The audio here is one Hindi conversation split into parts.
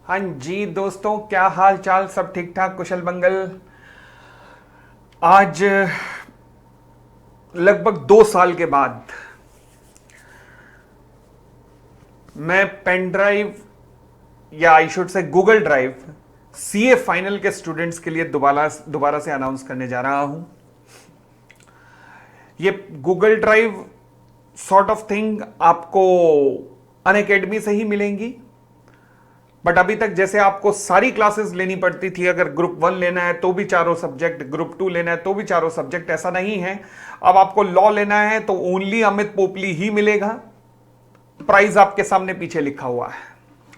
हाँ जी दोस्तों, क्या हाल चाल, सब ठीक ठाक, कुशल मंगल। आज लगभग 2 साल के बाद मैं पेन ड्राइव या I should say Google drive CA final के स्टूडेंट्स के लिए दोबारा दोबारा से अनाउंस करने जा रहा हूं। ये Google drive sort of thing आपको अनअकैडमी से ही मिलेंगी, बट अभी तक जैसे आपको सारी क्लासेस लेनी पड़ती थी, अगर ग्रुप 1 लेना है तो भी चारों सब्जेक्ट, ग्रुप 2 लेना है तो भी चारों सब्जेक्ट, ऐसा नहीं है। अब आपको लॉ लेना है तो ओनली अमित पोपली ही मिलेगा। प्राइस आपके सामने पीछे लिखा हुआ है,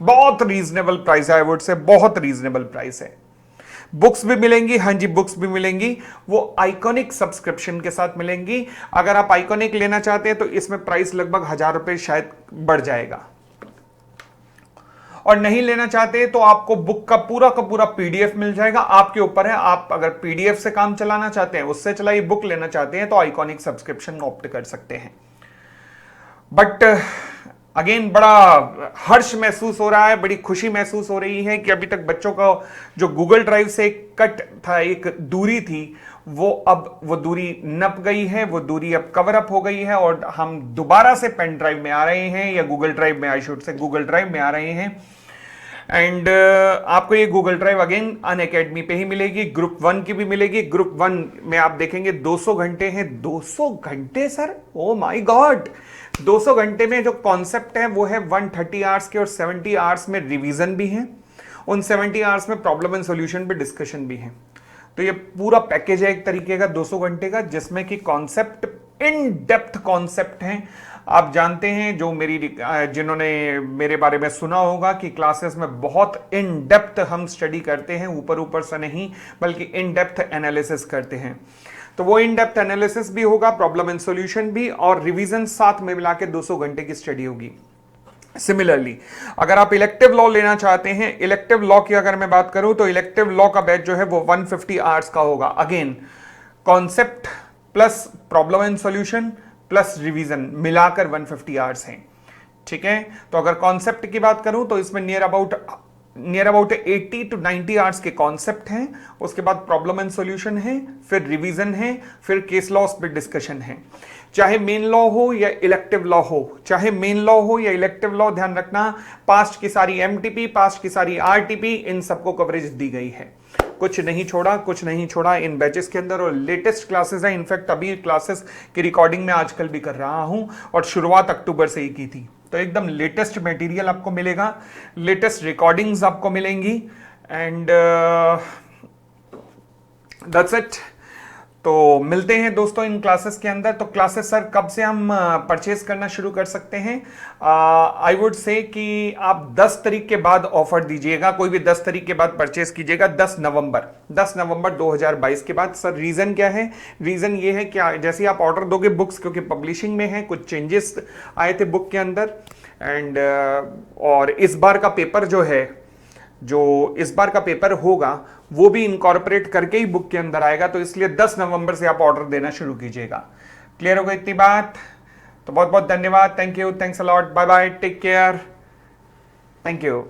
बहुत रीजनेबल प्राइस है, आई वुड से बहुत रीजनेबल प्राइस है। बुक्स भी मिलेंगी, हाँ जी बुक्स भी मिलेंगी, वो आइकॉनिक सब्सक्रिप्शन के साथ मिलेंगी। अगर आप आइकॉनिक लेना चाहते हैं तो इसमें प्राइस लगभग 1000 रुपए शायद बढ़ जाएगा, और नहीं लेना चाहते तो आपको बुक का पूरा पीडीएफ मिल जाएगा। आपके ऊपर है, आप अगर पीडीएफ से काम चलाना चाहते हैं उससे चलाइए, बुक लेना चाहते हैं तो आइकॉनिक सब्सक्रिप्शन ऑप्ट कर सकते हैं। बट अगेन बड़ा हर्ष महसूस हो रहा है, बड़ी खुशी महसूस हो रही है कि अभी तक बच्चों का जो गूगल ड्राइव से एक कट था, एक दूरी थी, वो दूरी नप गई है, वो दूरी अब कवर अप हो गई है, और हम दोबारा से पेन ड्राइव में आ रहे हैं, या गूगल ड्राइव में, I should say Google drive में आ रहे हैं। एंड आपको ये गूगल ड्राइव अगेन अनअकैडमी पे ही मिलेगी, ग्रुप 1 की भी मिलेगी। ग्रुप 1 में आप देखेंगे 200 घंटे हैं। 200 घंटे सर, ओ माय गॉड! 200 घंटे में जो कॉन्सेप्ट है वो है 130 आवर्स के, और 70 आवर्स में रिवीजन भी है, उन 70 आवर्स में प्रॉब्लम एंड सॉल्यूशन पे डिस्कशन भी है। तो ये पूरा पैकेज है एक तरीके का 200 घंटे का, जिसमें कि कॉन्सेप्ट, इन डेप्थ कॉन्सेप्ट हैं। आप जानते हैं, जो जिन्होंने मेरे बारे में सुना होगा कि क्लासेस में बहुत इन डेप्थ हम स्टडी करते हैं, ऊपर ऊपर से नहीं बल्कि इन डेप्थ एनालिसिस करते हैं। तो वो इन डेप्थ एनालिसिस भी होगा, प्रॉब्लम एंड सॉल्यूशन भी, और रिवीजन साथ में मिला के 200 घंटे की स्टडी होगी। सिमिलरली अगर आप इलेक्टिव लॉ लेना चाहते हैं, इलेक्टिव लॉ की अगर मैं बात करूं तो इलेक्टिव लॉ का बैच जो है वो 150 आवर्स का होगा। Again concept plus problem and solution plus revision मिलाकर 150 आवर्स हैं। ठीक है, तो अगर कॉन्सेप्ट की बात करूं तो इसमें नियर अबाउट 80 to 90 आवर्स के कॉन्सेप्ट हैं, उसके बाद प्रॉब्लम एंड सॉल्यूशन है, फिर रिवीजन है, फिर केस लॉस पे डिस्कशन है। चाहे मेन लॉ हो या इलेक्टिव लॉ हो, चाहे मेन लॉ हो या इलेक्टिव लॉ, ध्यान रखना पास्ट की सारी एमटीपी, पास्ट की सारी आरटीपी, इन सबको कवरेज दी गई है। कुछ नहीं छोड़ा इन बैचेस के अंदर, और लेटेस्ट क्लासेस है। इनफैक्ट अभी क्लासेस की रिकॉर्डिंग में आजकल भी कर रहा हूं, और शुरुआत अक्टूबर से ही की थी। तो एकदम लेटेस्ट मटेरियल आपको मिलेगा, लेटेस्ट रिकॉर्डिंग्स आपको मिलेंगी, एंड दैट्स इट। तो मिलते हैं दोस्तों इन क्लासेस के अंदर। तो क्लासेस सर कब से हम परचेज करना शुरू कर सकते हैं? आई वुड से कि आप 10 तारीख के बाद ऑफर दीजिएगा, कोई भी 10 तारीख के बाद परचेज कीजिएगा, 10 नवंबर 2022 के बाद। सर रीजन क्या है? रीजन ये है कि जैसे आप ऑर्डर दोगे बुक्स, क्योंकि पब्लिशिंग में है, कुछ चेंजेस आए थे बुक के अंदर, एंड और इस बार का पेपर जो है, जो इस बार का पेपर होगा वो भी इनकॉर्पोरेट करके ही बुक के अंदर आएगा, तो इसलिए 10 नवंबर से आप ऑर्डर देना शुरू कीजिएगा। क्लियर हो गई इतनी बात? तो बहुत बहुत धन्यवाद, thank you, thanks a lot, bye bye, take care, thank you.